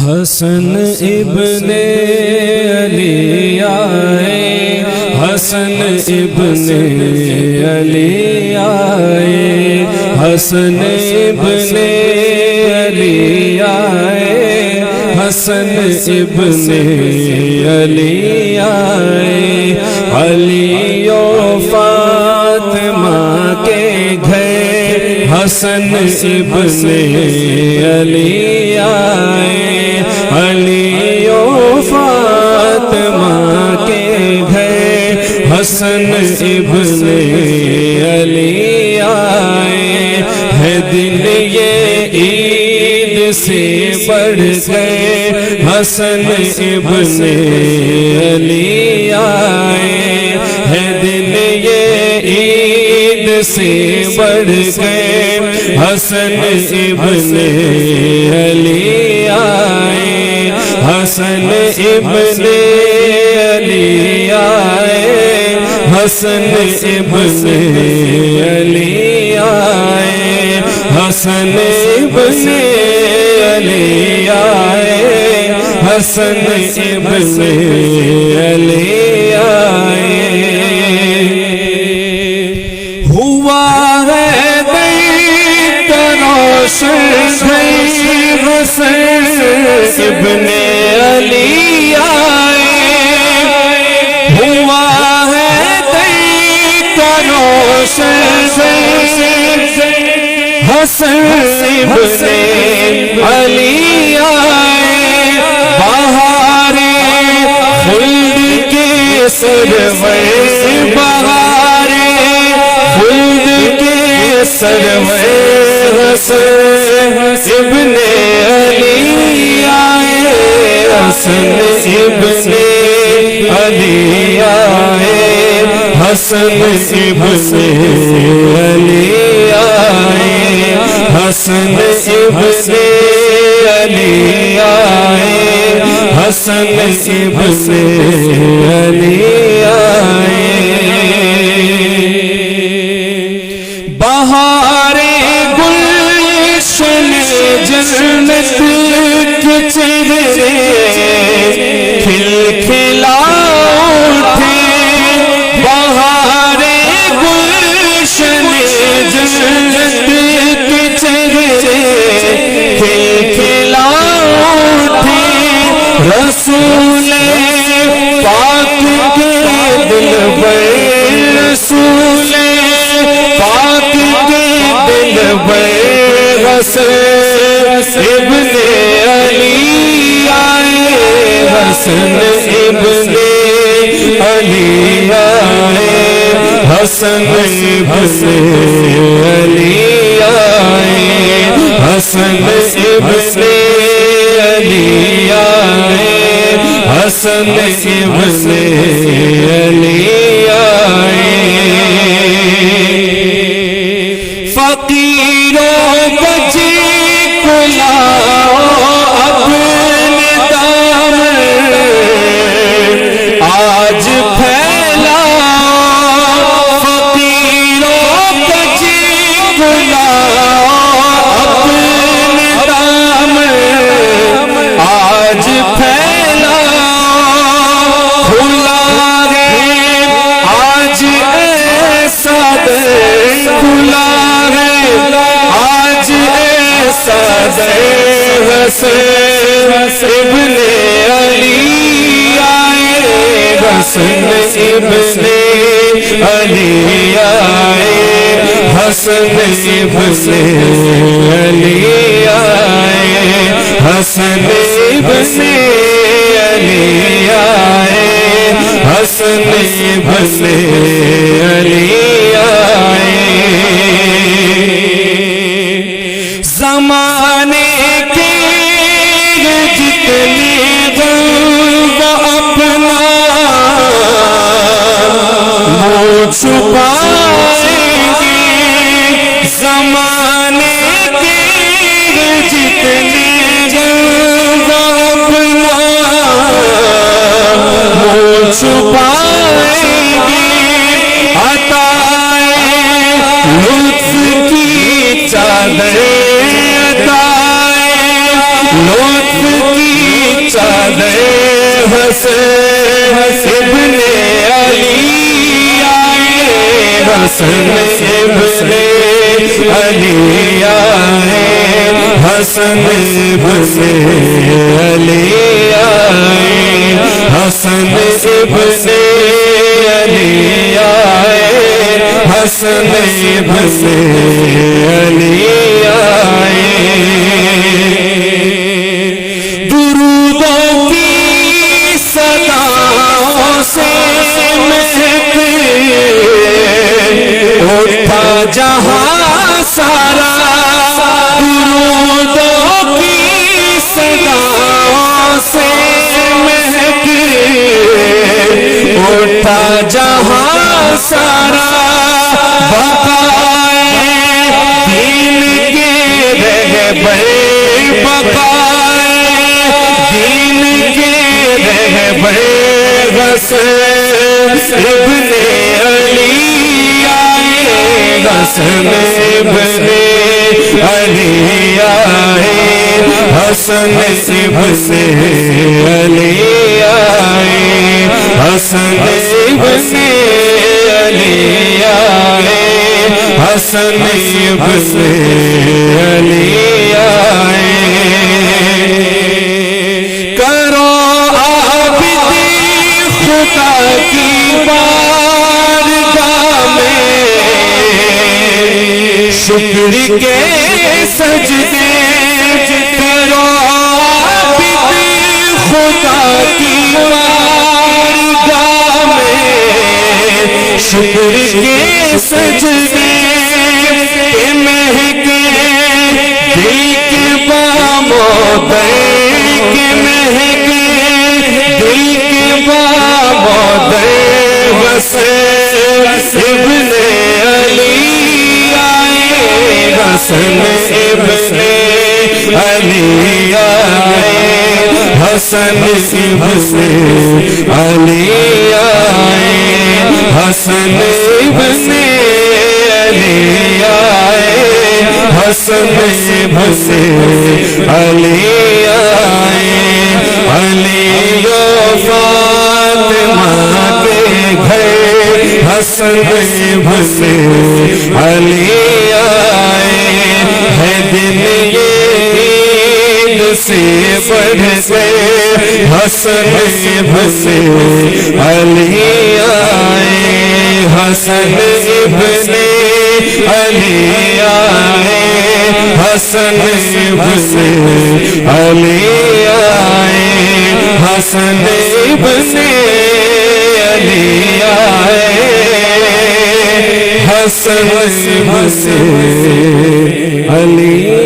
حسن ابن علی آئے، حسن ابن علی آئے، حسن ابن علی آئے، حسن ابن علی آئے، علی و فاطمہ کے گھر حسن ابن علی آئے، علی و فاطمہ کے گھر حسن ابن علی آئے، ہے دن یہ عید سے بڑھ گئے، حسن ابن علی آئے، ہے دن یہ عید سے بڑھ گئے، حسن ابن علی آئے، حسن ابن علی آئے، حسن ابن علی آئے، حسن ابن علی آئے، حسن ابن علی آئے، ہوا ہے بیت روشن حسن ابن علی آئے، ہوا ہے بیت روشن حسن ابن علی آئے، بہار خلد کے سرور، بہار خلد کے سرور حسن ابن علی آئے، حسن ابن علی آئے، حسن ابن علی آئے، حسن ابن علی آئے، حسن ابن علی آئے، بہار گلشن جنت کے چہرے کھل کھلا اٹھے، بہار گلشن جنت کے چہرے کھل کھلا اٹھے، رسول پاک کے دلبر، رسول پاک کے دلبر حسن ابن علی آئے، حسن ابن علی آئے، حسن ابن علی آئے، حسن ابن علی آئے، حسن ابن علی آئے، فقیروں بچے کلاؤ اپنے دامن، آج پھیلاؤ، فقیروں بچے کلاؤ اپنے دامن، آج پھیلاؤ، کھلا ہے آج ایسا در، کھلا آج ایسا در، حسن ابن علی آئے، حسن ابن علی آئے، حسن ابن علی آئے، حسن ابن علی آئے، حسن ابن علی آئے، زمانے کے جتنے غم وہ اپنا منہ چھپائیں گے، زمانے کے جتنے غم وہ اپنا منہ چھپائیں گے، عطائے لطف کی چادر، عطائے لطف کی ابن علی آئے حسن ابن علی آئے حسن ابن علی آئے حسن ابن علی آئے حسن ابن علی آئے درودوں کی صداؤں سے مہک اٹھا جہاں سارا درودوں کی صداؤں سے مہک اٹھا جہاں سارا بقائے دین کے رہبر بقائے دین کے رہبر حسن ابن علی آئے حسن ابن علی آئے حسن ابن علی آئے حسن ابن علی آئے حسن ابن علی آئے کرو عابدی خدا کی بارگاہ میں شکر کے سجدے کرو عابدی خدا کی بارگاہ میں شکر کے سجدے مہکے دل کے بامودے کے مہکے دل کے بامودے حسن ابن علی آئے حسن ابن علی آئے حسن ابن علی آئے حسن ابن علی آئے حسن ابن علی آئے علی و فاطمہ کے گھر حسن ابن علی آئے ہے دن یہ عید سے بڑھ کے حسن ابن علی آئے حسن ابن علی آئے حسن ابن علی آئے حسن ابن علی آئے حسن ابن علی